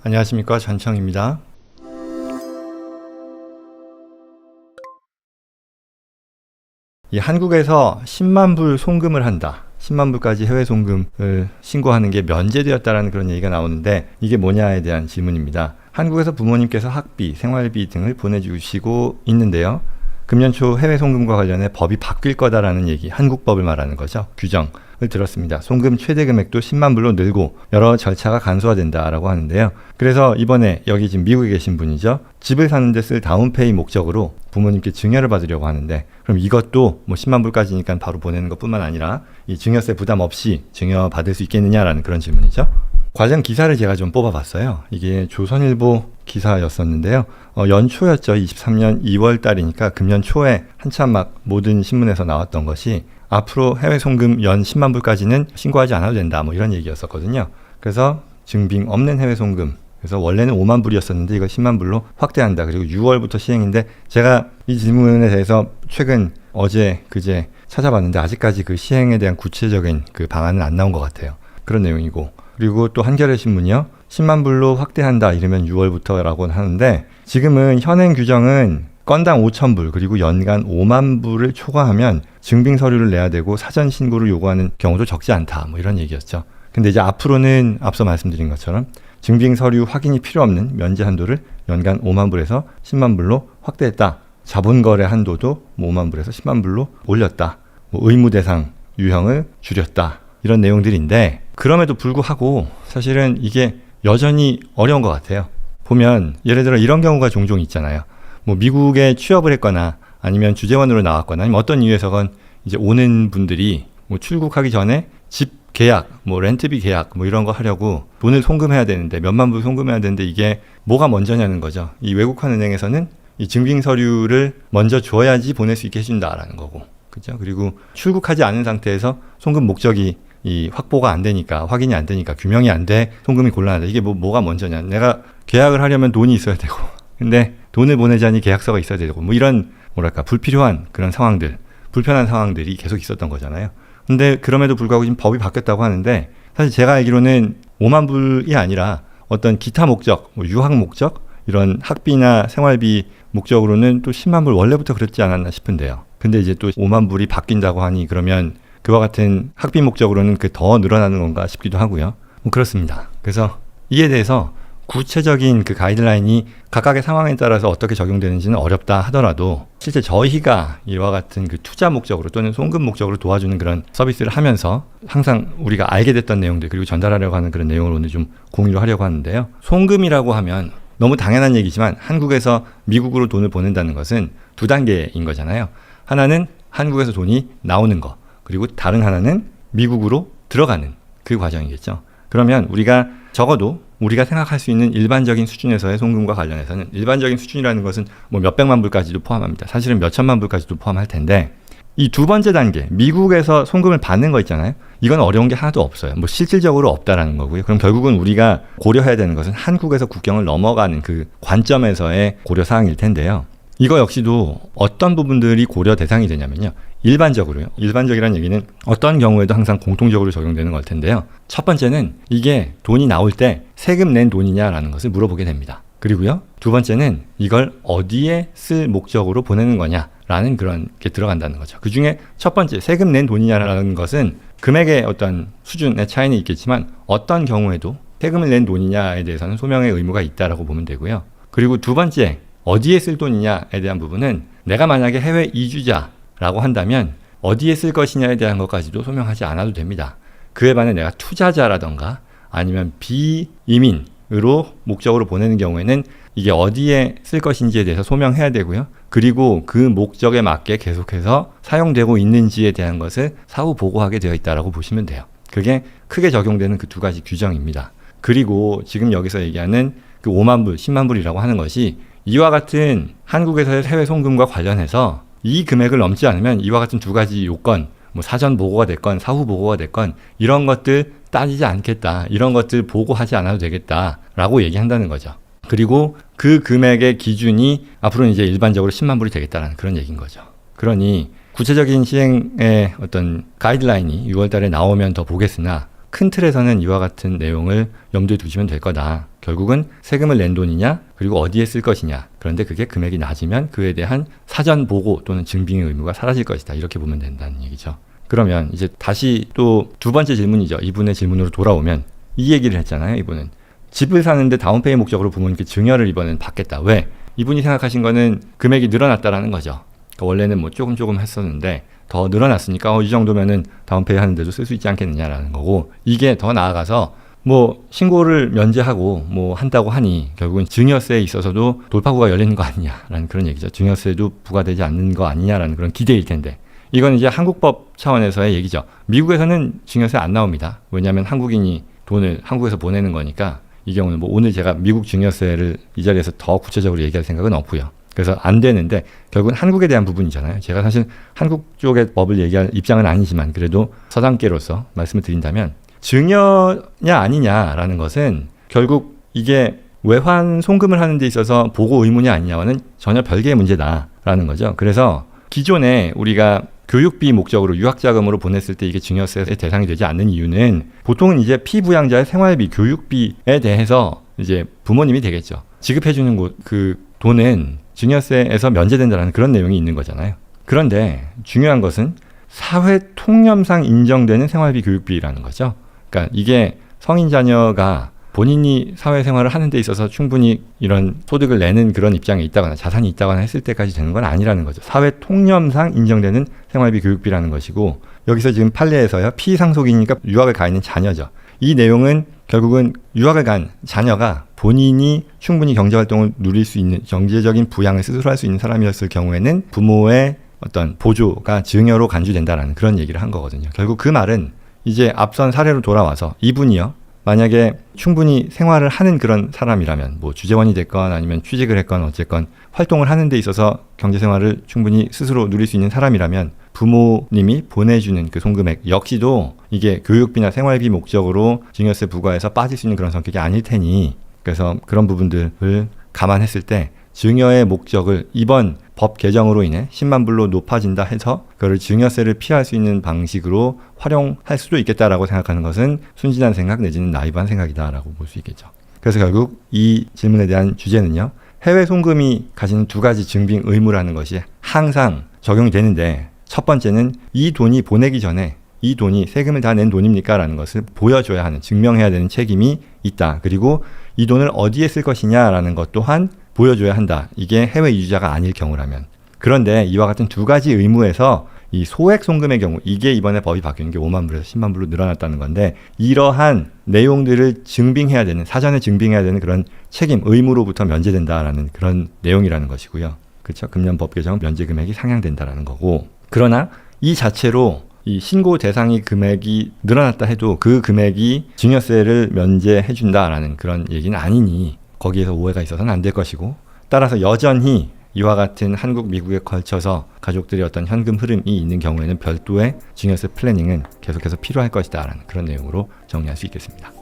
안녕하십니까, 전청입니다. 이 한국에서 10만 불 송금을 한다, 10만 불까지 해외 송금을 신고하는 게 면제되었다라는 그런 얘기가 나오는데, 이게 뭐냐에 대한 질문입니다. 한국에서 부모님께서 학비, 생활비 등을 보내주시고 있는데요, 금년 초 해외 송금과 관련해 법이 바뀔 거다라는 얘기, 한국법을 말하는 거죠. 규정을 들었습니다. 송금 최대 금액도 10만 불로 늘고 여러 절차가 간소화된다라고 하는데요. 그래서 이번에 여기 지금 미국에 계신 분이죠. 집을 사는 데 쓸 다운페이 목적으로 부모님께 증여를 받으려고 하는데, 그럼 이것도 뭐 10만 불까지니까 바로 보내는 것뿐만 아니라 이 증여세 부담 없이 증여 받을 수 있겠느냐라는 그런 질문이죠. 관련 기사를 제가 좀 뽑아봤어요. 이게 조선일보 기사였었는데요. 연초였죠. 23년 2월 달이니까 금년 초에 한참 막 모든 신문에서 나왔던 것이, 앞으로 해외 송금 연 10만 불까지는 신고하지 않아도 된다, 뭐 이런 얘기였었거든요. 그래서 증빙 없는 해외 송금, 그래서 원래는 5만 불이었었는데 이걸 10만 불로 확대한다. 그리고 6월부터 시행인데, 제가 이 질문에 대해서 최근 어제 그제 찾아봤는데 아직까지 그 시행에 대한 구체적인 그 방안은 안 나온 것 같아요. 그런 내용이고, 그리고 또 한겨레 신문이요, 10만 불로 확대한다 이러면 6월부터라고 하는데, 지금은 현행 규정은 건당 5천 불 그리고 연간 5만 불을 초과하면 증빙 서류를 내야 되고 사전 신고를 요구하는 경우도 적지 않다, 뭐 이런 얘기였죠. 근데 이제 앞으로는 앞서 말씀드린 것처럼 증빙 서류 확인이 필요 없는 면제 한도를 연간 5만 불에서 10만 불로 확대했다. 자본거래 한도도 5만 불에서 10만 불로 올렸다. 의무 대상 유형을 줄였다. 이런 내용들인데, 그럼에도 불구하고 사실은 이게 여전히 어려운 것 같아요. 보면 예를 들어 이런 경우가 종종 있잖아요. 뭐 미국에 취업을 했거나 아니면 주재원으로 나왔거나 아니면 어떤 이유에서건 이제 오는 분들이 뭐 출국하기 전에 집 계약, 뭐 렌트비 계약 뭐 이런 거 하려고 돈을 송금해야 되는데, 몇만 불 송금해야 되는데 이게 뭐가 먼저냐는 거죠. 이 외국환 은행에서는 이 증빙 서류를 먼저 줘야지 보낼 수 있게 해준다라는 거고, 그죠? 그리고 출국하지 않은 상태에서 송금 목적이 이 확보가 안 되니까, 확인이 안 되니까, 규명이 안 돼 송금이 곤란하다. 이게 뭐가 먼저냐? 내가 계약을 하려면 돈이 있어야 되고, 근데 돈을 보내자니 계약서가 있어야 되고, 뭐 이런 뭐랄까 불필요한 그런 상황들, 불편한 상황들이 계속 있었던 거잖아요. 근데 그럼에도 불구하고 지금 법이 바뀌었다고 하는데, 사실 제가 알기로는 5만 불이 아니라 어떤 기타 목적, 뭐 유학 목적, 이런 학비나 생활비 목적으로는 또 10만 불 원래부터 그랬지 않았나 싶은데요. 근데 이제 또 5만 불이 바뀐다고 하니, 그러면 그와 같은 학비 목적으로는 그 더 늘어나는 건가 싶기도 하고요. 뭐 그렇습니다. 그래서 이에 대해서 구체적인 그 가이드라인이 각각의 상황에 따라서 어떻게 적용되는지는 어렵다 하더라도, 실제 저희가 이와 같은 그 투자 목적으로 또는 송금 목적으로 도와주는 그런 서비스를 하면서 항상 우리가 알게 됐던 내용들, 그리고 전달하려고 하는 그런 내용을 오늘 좀 공유를 하려고 하는데요. 송금이라고 하면 너무 당연한 얘기지만 한국에서 미국으로 돈을 보낸다는 것은 두 단계인 거잖아요. 하나는 한국에서 돈이 나오는 거, 그리고 다른 하나는 미국으로 들어가는 그 과정이겠죠. 그러면 우리가 적어도 우리가 생각할 수 있는 일반적인 수준에서의 송금과 관련해서는, 일반적인 수준이라는 것은 뭐 몇백만 불까지도 포함합니다. 사실은 몇천만 불까지도 포함할 텐데, 이 두 번째 단계, 미국에서 송금을 받는 거 있잖아요. 이건 어려운 게 하나도 없어요. 뭐 실질적으로 없다라는 거고요. 그럼 결국은 우리가 고려해야 되는 것은 한국에서 국경을 넘어가는 그 관점에서의 고려 사항일 텐데요. 이거 역시도 어떤 부분들이 고려 대상이 되냐면요, 일반적으로요. 일반적이라는 얘기는 어떤 경우에도 항상 공통적으로 적용되는 걸 텐데요. 첫 번째는 이게 돈이 나올 때 세금 낸 돈이냐라는 것을 물어보게 됩니다. 그리고요, 두 번째는 이걸 어디에 쓸 목적으로 보내는 거냐라는 그런 게 들어간다는 거죠. 그 중에 첫 번째, 세금 낸 돈이냐라는 것은 금액의 어떤 수준의 차이는 있겠지만 어떤 경우에도 세금을 낸 돈이냐에 대해서는 소명의 의무가 있다라고 보면 되고요. 그리고 두 번째, 어디에 쓸 돈이냐에 대한 부분은 내가 만약에 해외 이주자라고 한다면 어디에 쓸 것이냐에 대한 것까지도 소명하지 않아도 됩니다. 그에 반해 내가 투자자라던가 아니면 비이민으로 목적으로 보내는 경우에는 이게 어디에 쓸 것인지에 대해서 소명해야 되고요. 그리고 그 목적에 맞게 계속해서 사용되고 있는지에 대한 것을 사후 보고하게 되어 있다고 보시면 돼요. 그게 크게 적용되는 그 두 가지 규정입니다. 그리고 지금 여기서 얘기하는 그 5만 불, 10만 불이라고 하는 것이 이와 같은 한국에서의 해외 송금과 관련해서 이 금액을 넘지 않으면 이와 같은 두 가지 요건, 뭐 사전 보고가 됐건 사후 보고가 됐건 이런 것들 따지지 않겠다, 이런 것들 보고하지 않아도 되겠다라고 얘기한다는 거죠. 그리고 그 금액의 기준이 앞으로는 이제 일반적으로 10만 불이 되겠다는 그런 얘기인 거죠. 그러니 구체적인 시행의 어떤 가이드라인이 6월 달에 나오면 더 보겠으나, 큰 틀에서는 이와 같은 내용을 염두에 두시면 될 거다. 결국은 세금을 낸 돈이냐, 그리고 어디에 쓸 것이냐. 그런데 그게 금액이 낮으면 그에 대한 사전 보고 또는 증빙의 의무가 사라질 것이다. 이렇게 보면 된다는 얘기죠. 그러면 이제 다시 또 두 번째 질문이죠. 이분의 질문으로 돌아오면 이 얘기를 했잖아요. 이분은 집을 사는데 다운페이 목적으로 부모님께 증여를 이번엔 받겠다. 왜? 이분이 생각하신 거는 금액이 늘어났다라는 거죠. 그러니까 원래는 뭐 조금 했었는데 더 늘어났으니까 이 정도면은 다운페이 하는데도 쓸 수 있지 않겠느냐라는 거고, 이게 더 나아가서 뭐 신고를 면제하고 뭐 한다고 하니 결국은 증여세에 있어서도 돌파구가 열리는 거 아니냐라는 그런 얘기죠. 증여세도 부과되지 않는 거 아니냐라는 그런 기대일 텐데, 이건 이제 한국법 차원에서의 얘기죠. 미국에서는 증여세 안 나옵니다. 왜냐하면 한국인이 돈을 한국에서 보내는 거니까. 이 경우는 뭐 오늘 제가 미국 증여세를 이 자리에서 더 구체적으로 얘기할 생각은 없고요. 그래서 안 되는데 결국은 한국에 대한 부분이잖아요. 제가 사실 한국 쪽의 법을 얘기할 입장은 아니지만 그래도 서당계로서 말씀을 드린다면, 증여냐 아니냐라는 것은 결국 이게 외환 송금을 하는 데 있어서 보고 의무냐 아니냐와는 전혀 별개의 문제다라는 거죠. 그래서 기존에 우리가 교육비 목적으로 유학자금으로 보냈을 때 이게 증여세의 대상이 되지 않는 이유는 보통은 이제 피부양자의 생활비, 교육비에 대해서 이제 부모님이 되겠죠. 지급해주는 그 돈은 증여세에서 면제된다는 그런 내용이 있는 거잖아요. 그런데 중요한 것은 사회 통념상 인정되는 생활비, 교육비라는 거죠. 그러니까 이게 성인 자녀가 본인이 사회생활을 하는 데 있어서 충분히 이런 소득을 내는 그런 입장에 있다거나 자산이 있다거나 했을 때까지 되는 건 아니라는 거죠. 사회 통념상 인정되는 생활비, 교육비라는 것이고, 여기서 지금 판례에서요, 피상속이니까 유학을 가 있는 자녀죠. 이 내용은 결국은 유학을 간 자녀가 본인이 충분히 경제활동을 누릴 수 있는, 경제적인 부양을 스스로 할 수 있는 사람이었을 경우에는 부모의 어떤 보조가 증여로 간주된다라는 그런 얘기를 한 거거든요. 결국 그 말은 이제 앞선 사례로 돌아와서 이분이요, 만약에 충분히 생활을 하는 그런 사람이라면, 뭐 주재원이 됐건 아니면 취직을 했건 어쨌건 활동을 하는 데 있어서 경제생활을 충분히 스스로 누릴 수 있는 사람이라면 부모님이 보내주는 그 송금액 역시도 이게 교육비나 생활비 목적으로 증여세 부과해서 빠질 수 있는 그런 성격이 아닐 테니, 그래서 그런 부분들을 감안했을 때 증여의 목적을 이번 법 개정으로 인해 10만 불로 높아진다 해서 그걸 증여세를 피할 수 있는 방식으로 활용할 수도 있겠다라고 생각하는 것은 순진한 생각 내지는 나이브한 생각이다라고 볼 수 있겠죠. 그래서 결국 이 질문에 대한 주제는요, 해외 송금이 가지는 두 가지 증빙 의무라는 것이 항상 적용이 되는데, 첫 번째는 이 돈이 보내기 전에 이 돈이 세금을 다 낸 돈입니까? 라는 것을 보여줘야 하는, 증명해야 되는 책임이 있다. 그리고 이 돈을 어디에 쓸 것이냐라는 것 또한 보여줘야 한다. 이게 해외 이주자가 아닐 경우라면. 그런데 이와 같은 두 가지 의무에서 이 소액 송금의 경우, 이게 이번에 법이 바뀌는 게 5만 불에서 10만 불로 늘어났다는 건데, 이러한 내용들을 증빙해야 되는, 사전에 증빙해야 되는 그런 책임, 의무로부터 면제된다라는 그런 내용이라는 것이고요. 그렇죠? 금년 법 개정은 면제 금액이 상향된다라는 거고, 그러나 이 자체로 이 신고 대상이 금액이 늘어났다 해도 그 금액이 증여세를 면제해준다라는 그런 얘기는 아니니 거기에서 오해가 있어서는 안 될 것이고, 따라서 여전히 이와 같은 한국, 미국에 걸쳐서 가족들의 어떤 현금 흐름이 있는 경우에는 별도의 증여세 플래닝은 계속해서 필요할 것이다라는 그런 내용으로 정리할 수 있겠습니다.